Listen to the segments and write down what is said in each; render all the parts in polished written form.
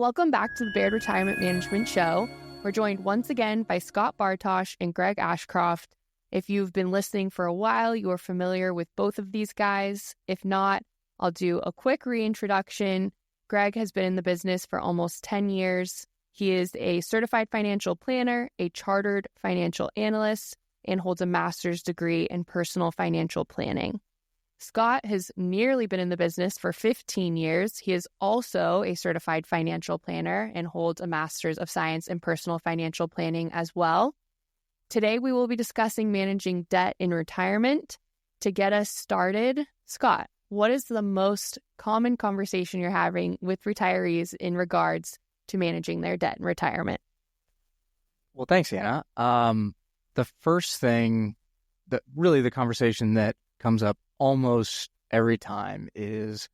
Welcome back to the Baird Retirement Management Show. We're joined once again by Scott Bartosh and Greg Ashcroft. If you've been listening for a while, you are familiar with both of these guys. If not, I'll do a quick reintroduction. Greg has been in the business for almost 10 years. He is a certified financial planner, a chartered financial analyst, and holds a master's degree in personal financial planning. Scott has nearly been in the business for 15 years. He is also a certified financial planner and holds a master's of science in personal financial planning as well. Today, we will be discussing managing debt in retirement. To get us started, Scott, what is the most common conversation you're having with retirees in regards to managing their debt in retirement? Well, thanks, Anna. The first thing, the conversation that comes up almost every time is,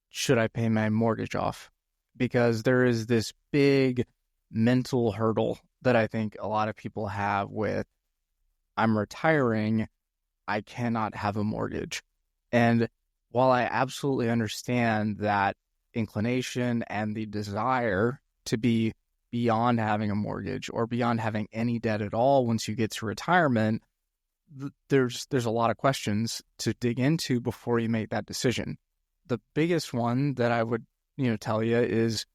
should I pay my mortgage off? Because there is this big mental hurdle that I think a lot of people have with, I'm retiring, I cannot have a mortgage. And while I absolutely understand that inclination and the desire to be beyond having a mortgage or beyond having any debt at all once you get to retirement, there's a lot of questions to dig into before you make that decision. The biggest one that I would tell you is,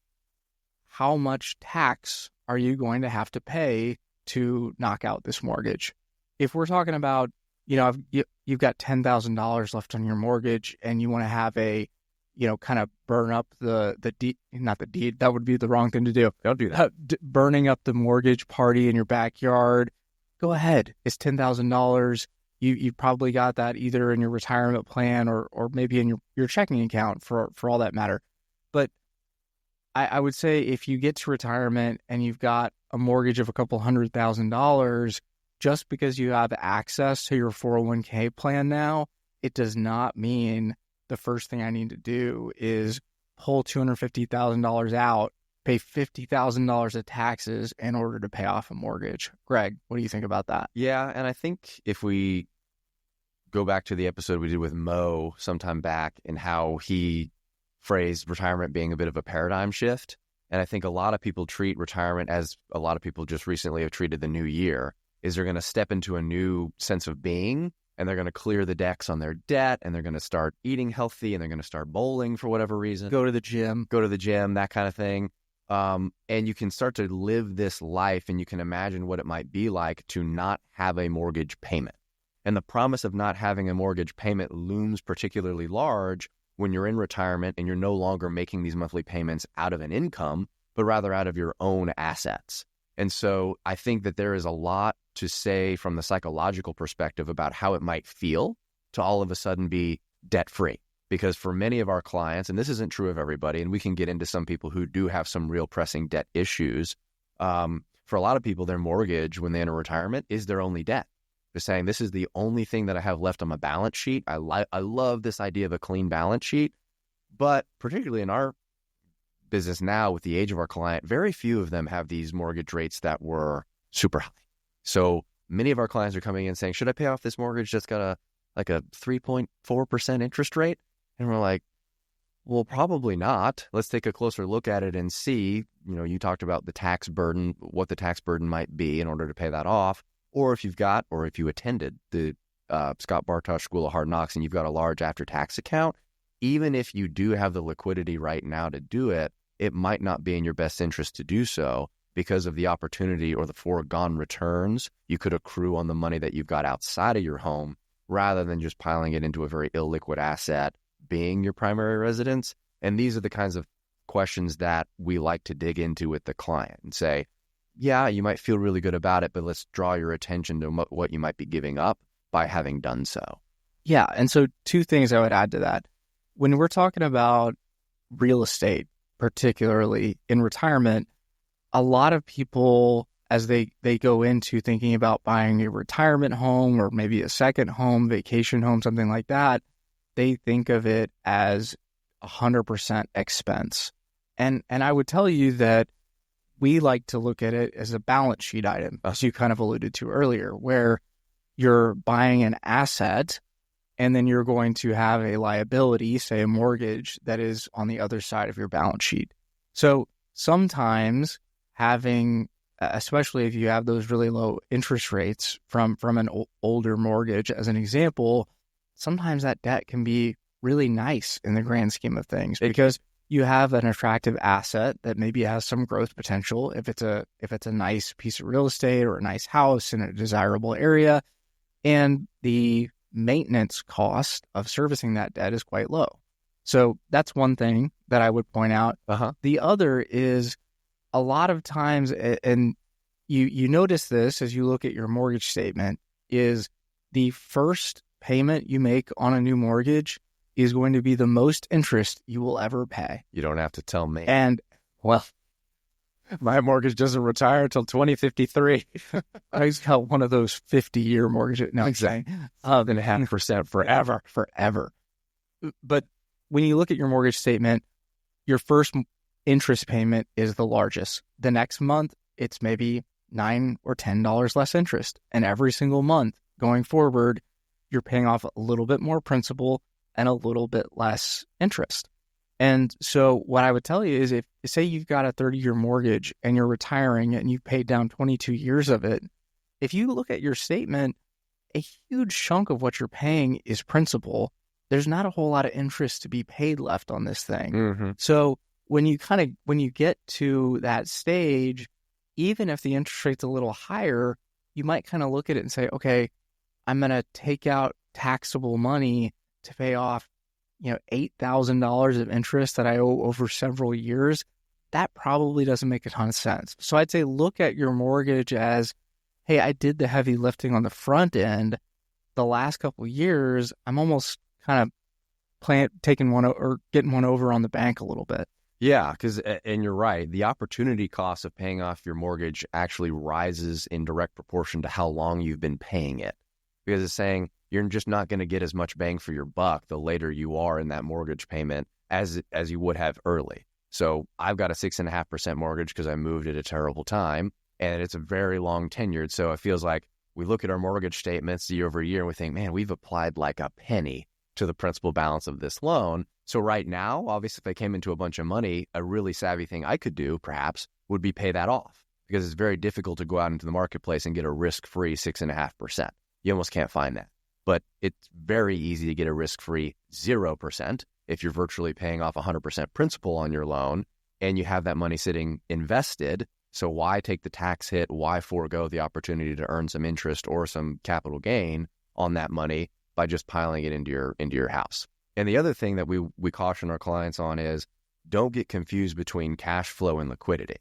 how much tax are you going to have to pay to knock out this mortgage? If we're talking about, you've got $10,000 left on your mortgage and you want to have a, kind of burn up the deed, not the deed, that would be the wrong thing to do. Don't do that. Burning up the mortgage party in your backyard, go ahead. It's $10,000. You probably got that either in your retirement plan or maybe in your checking account for all that matter. But I would say if you get to retirement and you've got a mortgage of a couple $100,000, just because you have access to your 401k plan now, it does not mean the first thing I need to do is pull $250,000 out, pay $50,000 of taxes in order to pay off a mortgage. Greg, what do you think about that? Yeah, and I think if we go back to the episode we did with Mo sometime back and how he phrased retirement being a bit of a paradigm shift, and I think a lot of people treat retirement as a lot of people just recently have treated the new year, is they're going to step into a new sense of being and they're going to clear the decks on their debt and they're going to start eating healthy and they're going to start bowling for whatever reason. Go to the gym, that kind of thing. And you can start to live this life and you can imagine what it might be like to not have a mortgage payment. And the promise of not having a mortgage payment looms particularly large when you're in retirement and you're no longer making these monthly payments out of an income, but rather out of your own assets. And so I think that there is a lot to say from the psychological perspective about how it might feel to all of a sudden be debt-free. Because for many of our clients, and this isn't true of everybody, and we can get into some people who do have some real pressing debt issues, for a lot of people, their mortgage when they enter retirement is their only debt. They're saying, this is the only thing that I have left on my balance sheet. I love this idea of a clean balance sheet, but particularly in our business now with the age of our client, very few of them have these mortgage rates that were super high. So many of our clients are coming in saying, should I pay off this mortgage that's got a 3.4% interest rate? And we're like, well, probably not. Let's take a closer look at it and see, you talked about the tax burden, what the tax burden might be in order to pay that off. Or if you attended the Scott Bartosh School of Hard Knocks and you've got a large after-tax account, even if you do have the liquidity right now to do it, it might not be in your best interest to do so because of the opportunity or the foregone returns you could accrue on the money that you've got outside of your home rather than just piling it into a very illiquid asset being your primary residence. And these are the kinds of questions that we like to dig into with the client and say, yeah, you might feel really good about it, but let's draw your attention to what you might be giving up by having done so. Yeah. And so two things I would add to that. When we're talking about real estate, particularly in retirement, a lot of people, as they go into thinking about buying a retirement home or maybe a second home, vacation home, something like that, they think of it as 100% expense. And I would tell you that we like to look at it as a balance sheet item, as you kind of alluded to earlier, where you're buying an asset and then you're going to have a liability, say a mortgage, that is on the other side of your balance sheet. So sometimes having, especially if you have those really low interest rates from an older mortgage, as an example, sometimes that debt can be really nice in the grand scheme of things because you have an attractive asset that maybe has some growth potential if it's a nice piece of real estate or a nice house in a desirable area, and the maintenance cost of servicing that debt is quite low. So that's one thing that I would point out. The other is a lot of times, and you notice this as you look at your mortgage statement, is the first payment you make on a new mortgage is going to be the most interest you will ever pay. You don't have to tell me. And, well, my mortgage doesn't retire until 2053. I got one of those 50-year mortgages. No, exactly. 2.5% forever. But when you look at your mortgage statement, your first interest payment is the largest. The next month, it's maybe $9 or $10 less interest. And every single month going forward, you're paying off a little bit more principal and a little bit less interest. And so what I would tell you is, if say you've got a 30-year mortgage and you're retiring and you've paid down 22 years of it, if you look at your statement, a huge chunk of what you're paying is principal. There's not a whole lot of interest to be paid left on this thing. So when you get to that stage, even if the interest rate's a little higher, you might kind of look at it and say, okay, I'm going to take out taxable money to pay off, $8,000 of interest that I owe over several years. That probably doesn't make a ton of sense. So I'd say look at your mortgage as, hey, I did the heavy lifting on the front end. The last couple of years, I'm almost kind of getting one over on the bank a little bit. Yeah, and you're right. The opportunity cost of paying off your mortgage actually rises in direct proportion to how long you've been paying it. Because it's saying you're just not going to get as much bang for your buck the later you are in that mortgage payment as you would have early. So I've got a 6.5% mortgage because I moved at a terrible time, and it's a very long tenured. So it feels like we look at our mortgage statements year over year and we think, man, we've applied like a penny to the principal balance of this loan. So right now, obviously, if I came into a bunch of money, a really savvy thing I could do perhaps would be pay that off, because it's very difficult to go out into the marketplace and get a risk-free 6.5%. You almost can't find that. But it's very easy to get a risk-free 0% if you're virtually paying off 100% principal on your loan and you have that money sitting invested. So why take the tax hit? Why forego the opportunity to earn some interest or some capital gain on that money by just piling it into your house? And the other thing that we caution our clients on is, don't get confused between cash flow and liquidity.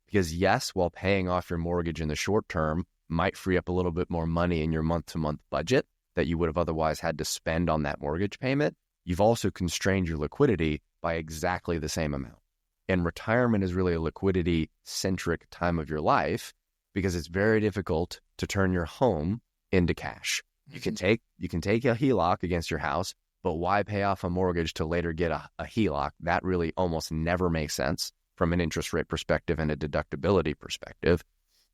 Because yes, while paying off your mortgage in the short term might free up a little bit more money in your month-to-month budget that you would have otherwise had to spend on that mortgage payment, you've also constrained your liquidity by exactly the same amount. And retirement is really a liquidity-centric time of your life, because it's very difficult to turn your home into cash. You can take a HELOC against your house, but why pay off a mortgage to later get a HELOC? That really almost never makes sense from an interest rate perspective and a deductibility perspective.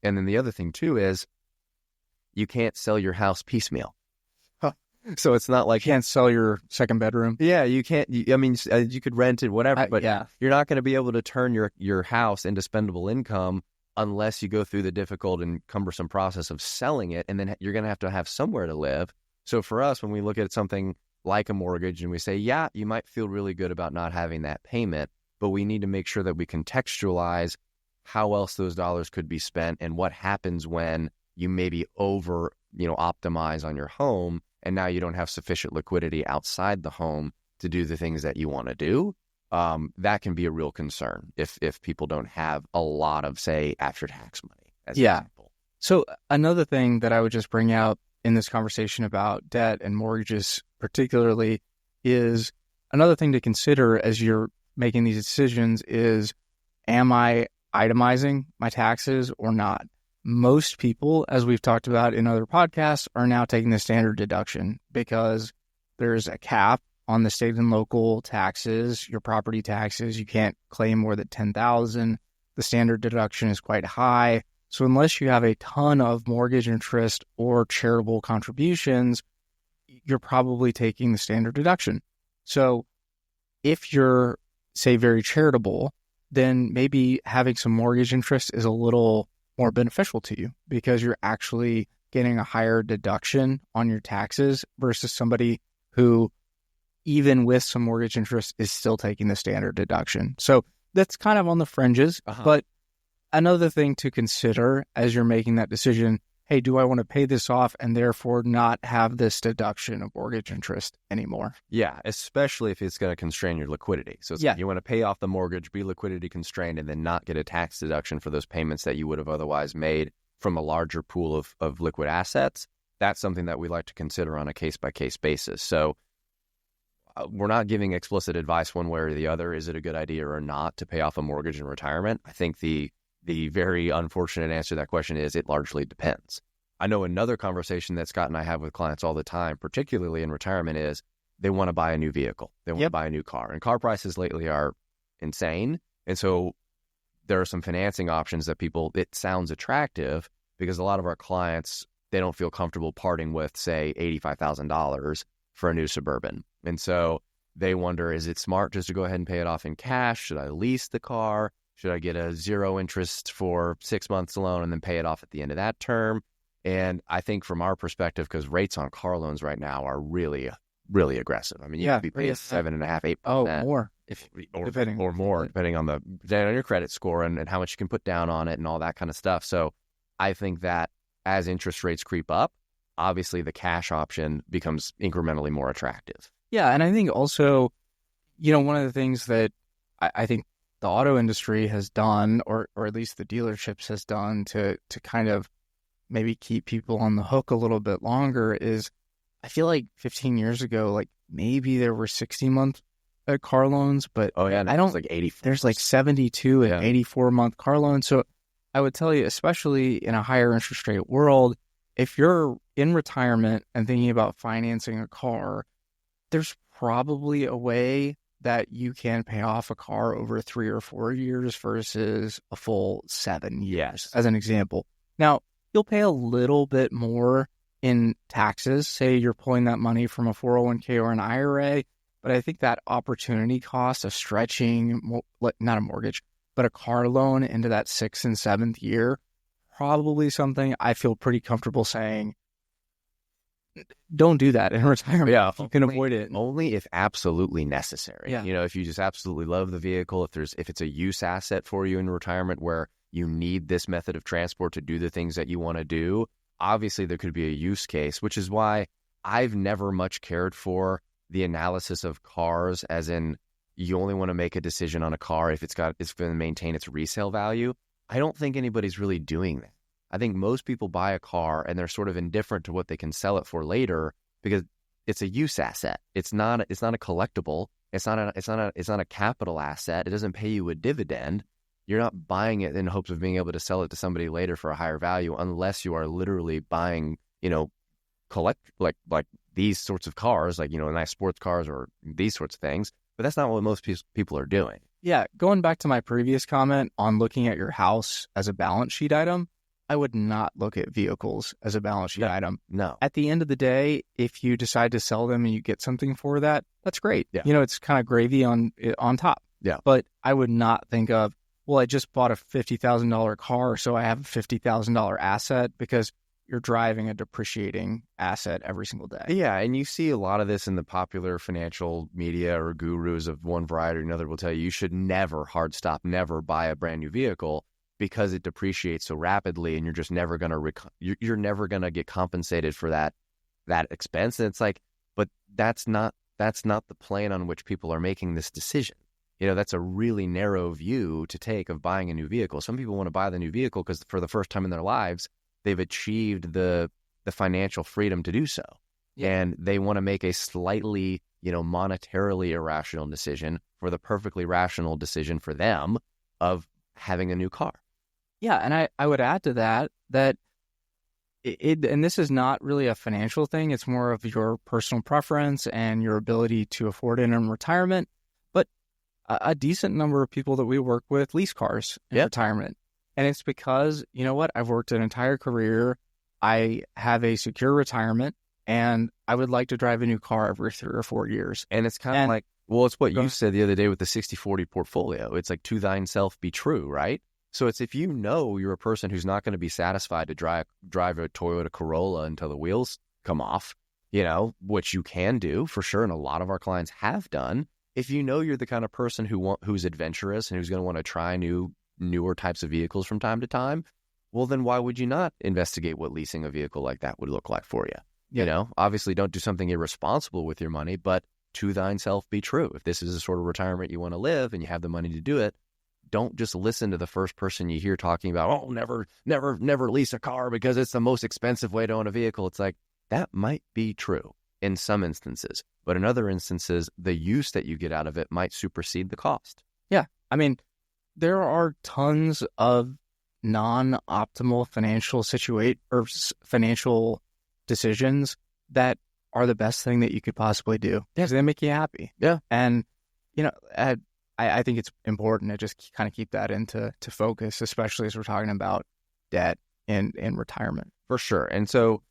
And then the other thing too is, you can't sell your house piecemeal. So it's not like you can't sell your second bedroom. Yeah, you can't. You could rent it, whatever, but you're not going to be able to turn your house into spendable income unless you go through the difficult and cumbersome process of selling it, and then you're going to have somewhere to live. So for us, when we look at something like a mortgage and we say, yeah, you might feel really good about not having that payment, but we need to make sure that we contextualize how else those dollars could be spent and what happens when you maybe optimize on your home, and now you don't have sufficient liquidity outside the home to do the things that you want to do. That can be a real concern if people don't have a lot of, say, after-tax money, as an example. So another thing that I would just bring out in this conversation about debt and mortgages particularly is, another thing to consider as you're making these decisions is, am I itemizing my taxes or not? Most people, as we've talked about in other podcasts, are now taking the standard deduction because there's a cap on the state and local taxes, your property taxes. You can't claim more than $10,000. The standard deduction is quite high. So unless you have a ton of mortgage interest or charitable contributions, you're probably taking the standard deduction. So if you're, say, very charitable, then maybe having some mortgage interest is a little more beneficial to you because you're actually getting a higher deduction on your taxes versus somebody who, even with some mortgage interest, is still taking the standard deduction. So that's kind of on the fringes. But another thing to consider as you're making that decision, hey, do I want to pay this off and therefore not have this deduction of mortgage interest anymore? Yeah, especially if it's going to constrain your liquidity. So you want to pay off the mortgage, be liquidity constrained, and then not get a tax deduction for those payments that you would have otherwise made from a larger pool of liquid assets. That's something that we like to consider on a case-by-case basis. So we're not giving explicit advice one way or the other. Is it a good idea or not to pay off a mortgage in retirement? I think the very unfortunate answer to that question is it largely depends. I know another conversation that Scott and I have with clients all the time, particularly in retirement, is they want to buy a new vehicle. They want to buy a new car. And car prices lately are insane. And so there are some financing options that it sounds attractive because a lot of our clients, they don't feel comfortable parting with, say, $85,000 for a new Suburban. And so they wonder, is it smart just to go ahead and pay it off in cash? Should I lease the car? Should I get a 0 interest for 6 months loan and then pay it off at the end of that term? And I think from our perspective, because rates on car loans right now are really, really aggressive. I mean, you could be paying 7.5%, 8%. Oh, more. Depending on your credit score and how much you can put down on it and all that kind of stuff. So I think that as interest rates creep up, obviously the cash option becomes incrementally more attractive. Yeah, and I think also, one of the things that I think the auto industry has done, or at least the dealerships has done to kind of maybe keep people on the hook a little bit longer is, I feel like 15 years ago, like maybe there were 60-month car loans, but I don't like 80. There's like 72 and 84-month car loans. So I would tell you, especially in a higher interest rate world, if you're in retirement and thinking about financing a car, there's probably a way that you can pay off a car over 3 or 4 years versus a full 7 years, as an example. Now, you'll pay a little bit more in taxes. Say you're pulling that money from a 401k or an IRA, but I think that opportunity cost of stretching, not a mortgage, but a car loan into that 6th and 7th year, probably something I feel pretty comfortable saying, don't do that in retirement. Yeah, you can avoid it. Only if absolutely necessary. Yeah. If you just absolutely love the vehicle, if it's a use asset for you in retirement where you need this method of transport to do the things that you want to do, obviously there could be a use case, which is why I've never much cared for the analysis of cars, as in you only want to make a decision on a car if it's going to maintain its resale value. I don't think anybody's really doing that. I think most people buy a car and they're sort of indifferent to what they can sell it for later because it's a use asset. It's not a collectible. It's not a capital asset. It doesn't pay you a dividend. You're not buying it in hopes of being able to sell it to somebody later for a higher value, unless you are literally buying, collect like these sorts of cars, like, nice sports cars or these sorts of things. But that's not what most people are doing. Yeah. Going back to my previous comment on looking at your house as a balance sheet item, I would not look at vehicles as a balance sheet item. No. At the end of the day, if you decide to sell them and you get something for that, that's great. Yeah. It's kind of gravy on top. Yeah. But I would not think of, well, I just bought a $50,000 car, so I have a $50,000 asset, because you're driving a depreciating asset every single day. Yeah, and you see a lot of this in the popular financial media, or gurus of one variety or another will tell you should never never buy a brand new vehicle because it depreciates so rapidly, and you're just never going to you're never going to get compensated for that expense. And it's like, but that's not the plane on which people are making this decision. That's a really narrow view to take of buying a new vehicle. Some people want to buy the new vehicle because for the first time in their lives, they've achieved the financial freedom to do so. Yeah. And they want to make a slightly, monetarily irrational decision for the perfectly rational decision for them of having a new car. Yeah, and I would add to that and this is not really a financial thing. It's more of your personal preference and your ability to afford it in retirement. But a decent number of people that we work with lease cars in retirement. And it's because, I've worked an entire career. I have a secure retirement, and I would like to drive a new car every 3 or 4 years. And it's kind of like Well, it's what you said the other day with the 60-40 portfolio. It's like to thine self be true, right? So it's if you know you're a person who's not going to be satisfied to drive a Toyota Corolla until the wheels come off, which you can do for sure, and a lot of our clients have done. If you know you're the kind of person who's adventurous and who's going to want to try newer types of vehicles from time to time, well, then why would you not investigate what leasing a vehicle like that would look like for you? Yeah. Obviously don't do something irresponsible with your money, but to thine self be true. If this is a sort of retirement you want to live and you have the money to do it, don't just listen to the first person you hear talking about, oh, never lease a car because it's the most expensive way to own a vehicle. It's like, that might be true in some instances, but in other instances, the use that you get out of it might supersede the cost. Yeah. I mean, there are tons of non-optimal financial decisions that are the best thing that you could possibly do. Yeah, they make you happy. Yeah. And, I think it's important to just kind of keep that into focus, especially as we're talking about debt and retirement. For sure. And so,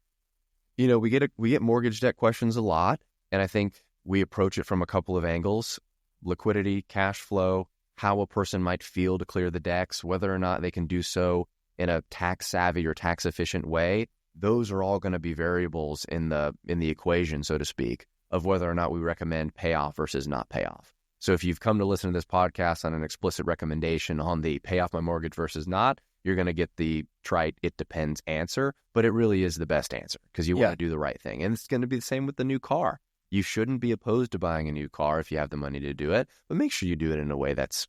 we get mortgage debt questions a lot, and I think we approach it from a couple of angles: liquidity, cash flow, how a person might feel to clear the decks, whether or not they can do so in a tax-savvy or tax-efficient way. Those are all going to be variables in the equation, so to speak, of whether or not we recommend payoff versus not payoff. So if you've come to listen to this podcast on an explicit recommendation on the pay off my mortgage versus not, you're going to get the trite, it depends answer, but it really is the best answer because you want to do the right thing. And it's going to be the same with the new car. You shouldn't be opposed to buying a new car if you have the money to do it, but make sure you do it in a way that's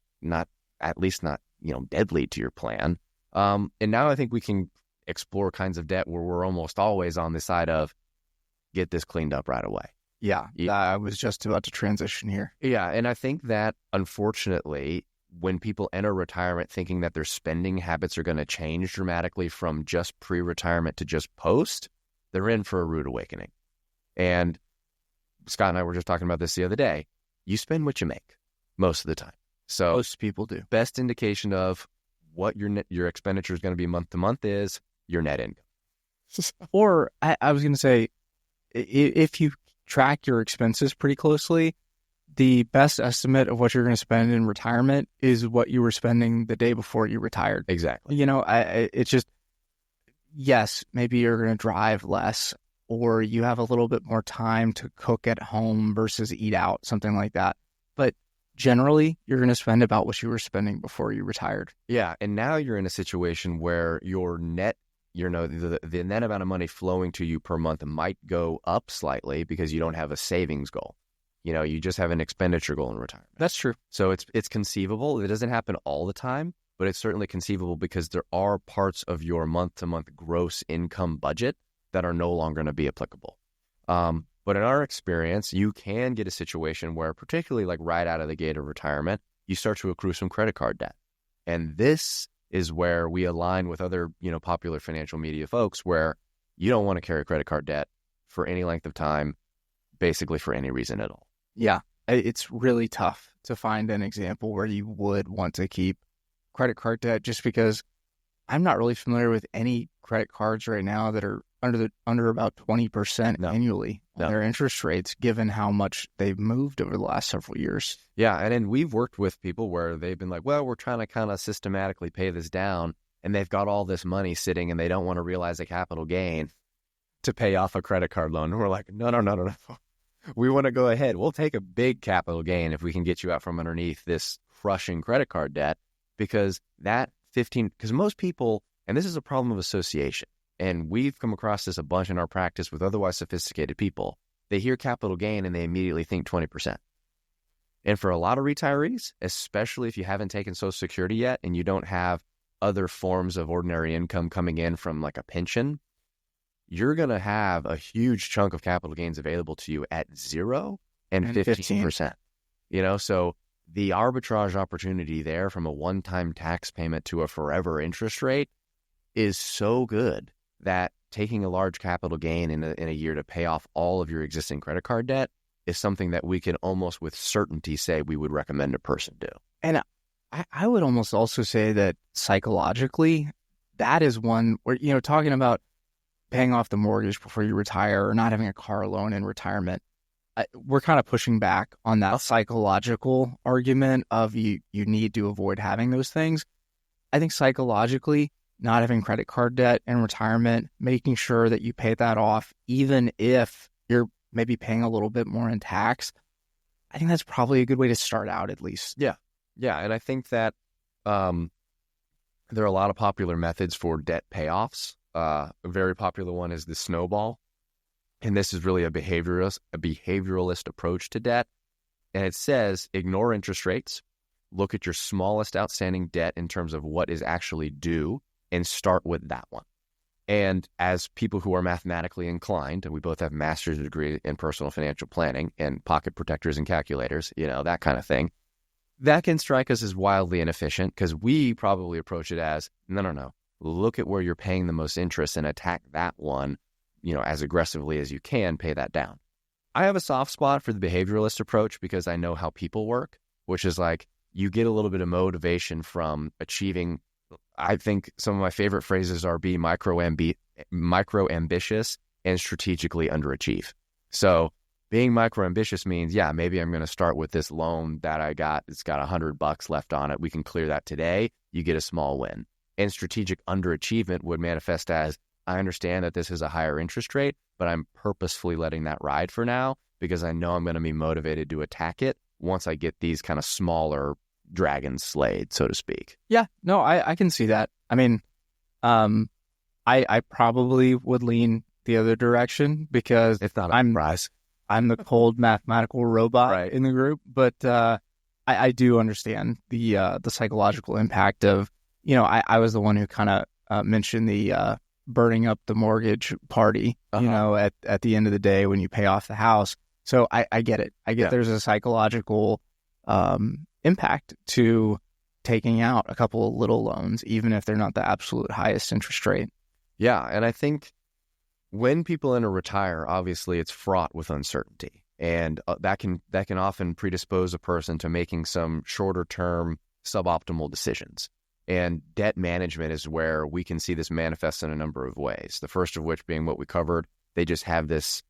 at least not deadly to your plan. And now I think we can explore kinds of debt where we're almost always on the side of get this cleaned up right away. Yeah, I was just about to transition here. Yeah, and I think that, unfortunately, when people enter retirement thinking that their spending habits are going to change dramatically from just pre-retirement to just post, they're in for a rude awakening. And Scott and I were just talking about this the other day. You spend what you make most of the time. So most people do. Best indication of what your expenditure is going to be month to month is your net income. Or I was going to say, if you track your expenses pretty closely, the best estimate of what you're going to spend in retirement is what you were spending the day before you retired. Exactly. It's just, yes, maybe you're going to drive less, or you have a little bit more time to cook at home versus eat out, something like that. But generally, you're going to spend about what you were spending before you retired. Yeah, and now you're in a situation where your net, the net amount of money flowing to you per month might go up slightly because you don't have a savings goal. You just have an expenditure goal in retirement. That's true. So it's conceivable. It doesn't happen all the time, but it's certainly conceivable because there are parts of your month-to-month gross income budget that are no longer going to be applicable. But in our experience, you can get a situation where, particularly like right out of the gate of retirement, you start to accrue some credit card debt. And this is where we align with other, popular financial media folks, where you don't want to carry credit card debt for any length of time, basically for any reason at all. Yeah, it's really tough to find an example where you would want to keep credit card debt, just because I'm not really familiar with any credit cards right now that are under about 20% annually on their interest rates, given how much they've moved over the last several years. Yeah, and then we've worked with people where they've been like, well, we're trying to kind of systematically pay this down, and they've got all this money sitting and they don't want to realize a capital gain to pay off a credit card loan. And we're like, no. We want to go ahead. We'll take a big capital gain if we can get you out from underneath this crushing credit card debt, because because most people, and this is a problem of association, and we've come across this a bunch in our practice with otherwise sophisticated people, they hear capital gain and they immediately think 20%. And for a lot of retirees, especially if you haven't taken Social Security yet and you don't have other forms of ordinary income coming in from like a pension, you're going to have a huge chunk of capital gains available to you at 0 and 15%. So the arbitrage opportunity there from a one-time tax payment to a forever interest rate is so good that taking a large capital gain in a year to pay off all of your existing credit card debt is something that we can almost with certainty say we would recommend a person do. And I would almost also say that psychologically, that is one where, talking about paying off the mortgage before you retire or not having a car loan in retirement, we're kind of pushing back on that psychological argument of you need to avoid having those things. I think psychologically, not having credit card debt in retirement, making sure that you pay that off, even if you're maybe paying a little bit more in tax, I think that's probably a good way to start out, at least. Yeah. And I think that there are a lot of popular methods for debt payoffs. A very popular one is the snowball. And this is really a behavioralist approach to debt. And it says, ignore interest rates, look at your smallest outstanding debt in terms of what is actually due, and start with that one. And as people who are mathematically inclined, and we both have a master's degree in personal financial planning and pocket protectors and calculators, that kind of thing, that can strike us as wildly inefficient because we probably approach it as, no. Look at where you're paying the most interest and attack that one, as aggressively as you can, pay that down. I have a soft spot for the behavioralist approach because I know how people work, which is like you get a little bit of motivation from achieving. I think some of my favorite phrases are be micro-ambitious and strategically underachieve. So being micro-ambitious means, maybe I'm going to start with this loan that I got. It's got $100 left on it. We can clear that today. You get a small win. And strategic underachievement would manifest as, I understand that this is a higher interest rate, but I'm purposefully letting that ride for now because I know I'm going to be motivated to attack it once I get these kind of smaller dragons slayed, so to speak. Yeah, no, I can see that. I mean, I probably would lean the other direction because it's not a surprise. I'm the cold mathematical robot right. in the group, but I do understand the psychological impact of, I was the one who kind of mentioned the burning up the mortgage party, at the end of the day when you pay off the house. So I get it. There's a psychological impact to taking out a couple of little loans, even if they're not the absolute highest interest rate. Yeah. And I think when people enter retire, obviously it's fraught with uncertainty. And that can often predispose a person to making some shorter term suboptimal decisions. And debt management is where we can see this manifest in a number of ways. The first of which being what we covered, they just have this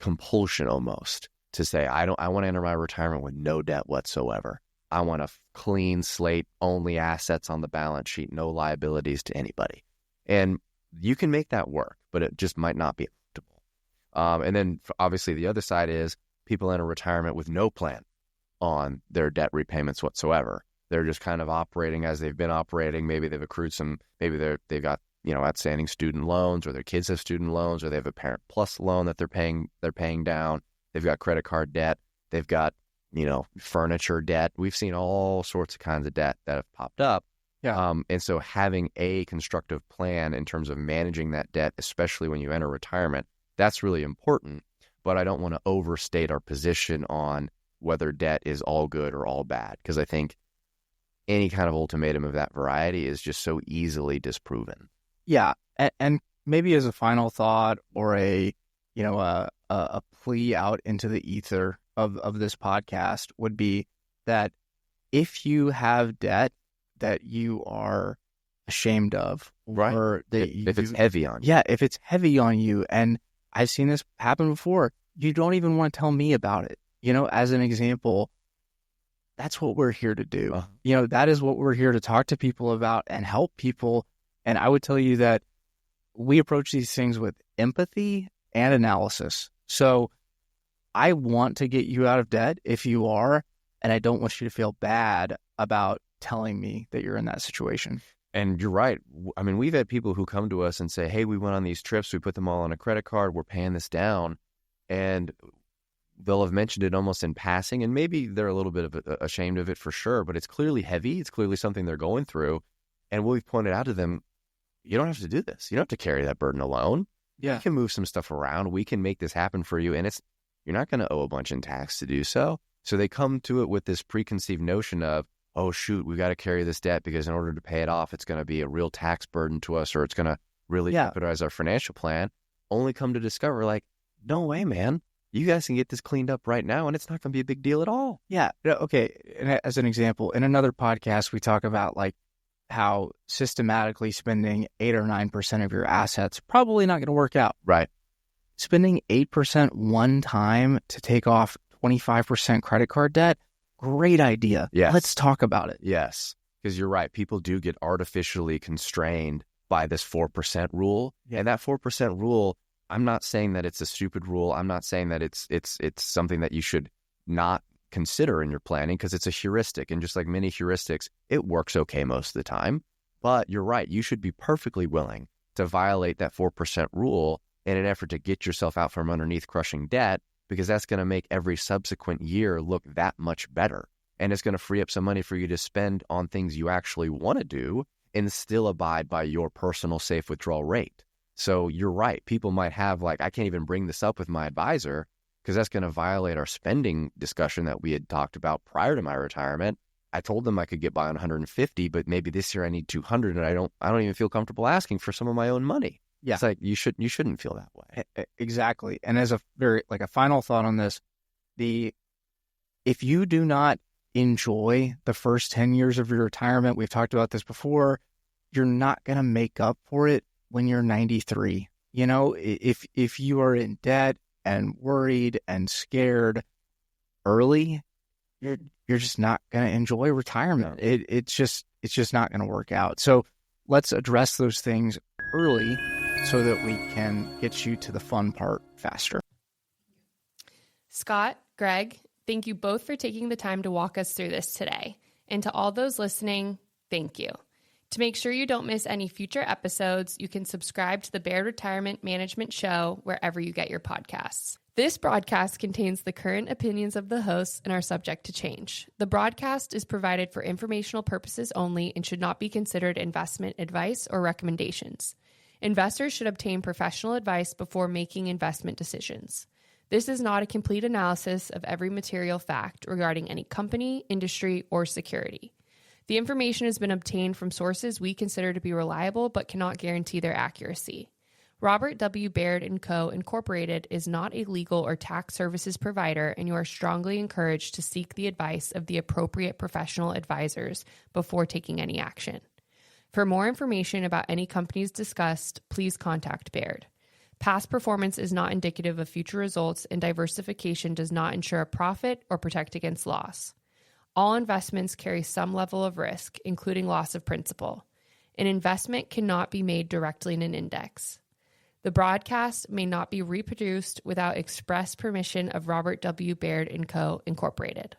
compulsion almost to say, I want to enter my retirement with no debt whatsoever. I want a clean slate, only assets on the balance sheet, no liabilities to anybody. And you can make that work, but it just might not be optimal. And then obviously the other side is people enter retirement with no plan on their debt repayments whatsoever. They're just kind of operating as they've been operating. Maybe they've accrued maybe they've got, outstanding student loans, or their kids have student loans, or they have a Parent Plus loan that they're paying down. They've got credit card debt. They've got, furniture debt. We've seen all sorts of kinds of debt that have popped up. Yeah. And so having a constructive plan in terms of managing that debt, especially when you enter retirement, that's really important. But I don't want to overstate our position on whether debt is all good or all bad, because I think any kind of ultimatum of that variety is just so easily disproven. Yeah. And maybe as a final thought or a plea out into the ether of this podcast would be that if you have debt that you are ashamed of, right, or that if it's heavy on you. Yeah, if it's heavy on you, and I've seen this happen before, you don't even want to tell me about it. As an example, that's what we're here to do. That is what we're here to talk to people about and help people. And I would tell you that we approach these things with empathy and analysis. So I want to get you out of debt if you are, and I don't want you to feel bad about telling me that you're in that situation. And you're right. I mean, we've had people who come to us and say, hey, we went on these trips, we put them all on a credit card, we're paying this down. And they'll have mentioned it almost in passing, and maybe they're a little bit of ashamed of it for sure, but it's clearly heavy. It's clearly something they're going through. And we've pointed out to them, you don't have to do this. You don't have to carry that burden alone. Yeah. We can move some stuff around. We can make this happen for you. And you're not going to owe a bunch in tax to do so. So they come to it with this preconceived notion of, oh, shoot, we got to carry this debt because in order to pay it off, it's going to be a real tax burden to us, or it's going to really jeopardize our financial plan. Only come to discover, like, no way, man. You guys can get this cleaned up right now, and it's not going to be a big deal at all. Yeah. Okay. And as an example, in another podcast, we talk about like how systematically spending 8 or 9% of your assets probably not going to work out. Right. spending 8% one time to take off 25% credit card debt, great idea. Yes. Let's talk about it. Yes, because you're right. People do get artificially constrained by this 4% rule. Yeah. And that 4% rule, I'm not saying that it's a stupid rule. I'm not saying that it's something that you should not consider in your planning, because it's a heuristic. And just like many heuristics, it works okay most of the time. But you're right. You should be perfectly willing to violate that 4% rule in an effort to get yourself out from underneath crushing debt, because that's going to make every subsequent year look that much better. And it's going to free up some money for you to spend on things you actually want to do and still abide by your personal safe withdrawal rate. So you're right. People might have like, I can't even bring this up with my advisor because that's going to violate our spending discussion that we had talked about prior to my retirement. I told them I could get by on 150, but maybe this year I need 200, and I don't even feel comfortable asking for some of my own money. Yeah. It's like you shouldn't feel that way. Exactly. And as a final thought on this, if you do not enjoy the first 10 years of your retirement, we've talked about this before, you're not going to make up for it when you're 93. You know, if you are in debt and worried and scared early, you're just not going to enjoy retirement. No. It's just not going to work out. So let's address those things early so that we can get you to the fun part faster. Scott, Greg, thank you both for taking the time to walk us through this today. And to all those listening, thank you. To make sure you don't miss any future episodes, you can subscribe to the Baird Retirement Management Show wherever you get your podcasts. This broadcast contains the current opinions of the hosts and are subject to change. The broadcast is provided for informational purposes only and should not be considered investment advice or recommendations. Investors should obtain professional advice before making investment decisions. This is not a complete analysis of every material fact regarding any company, industry, or security. The information has been obtained from sources we consider to be reliable but cannot guarantee their accuracy. Robert W. Baird & Co. Incorporated is not a legal or tax services provider, and you are strongly encouraged to seek the advice of the appropriate professional advisors before taking any action. For more information about any companies discussed, please contact Baird. Past performance is not indicative of future results, and diversification does not ensure a profit or protect against loss. All investments carry some level of risk, including loss of principal. An investment cannot be made directly in an index. The broadcast may not be reproduced without express permission of Robert W. Baird & Co. Incorporated.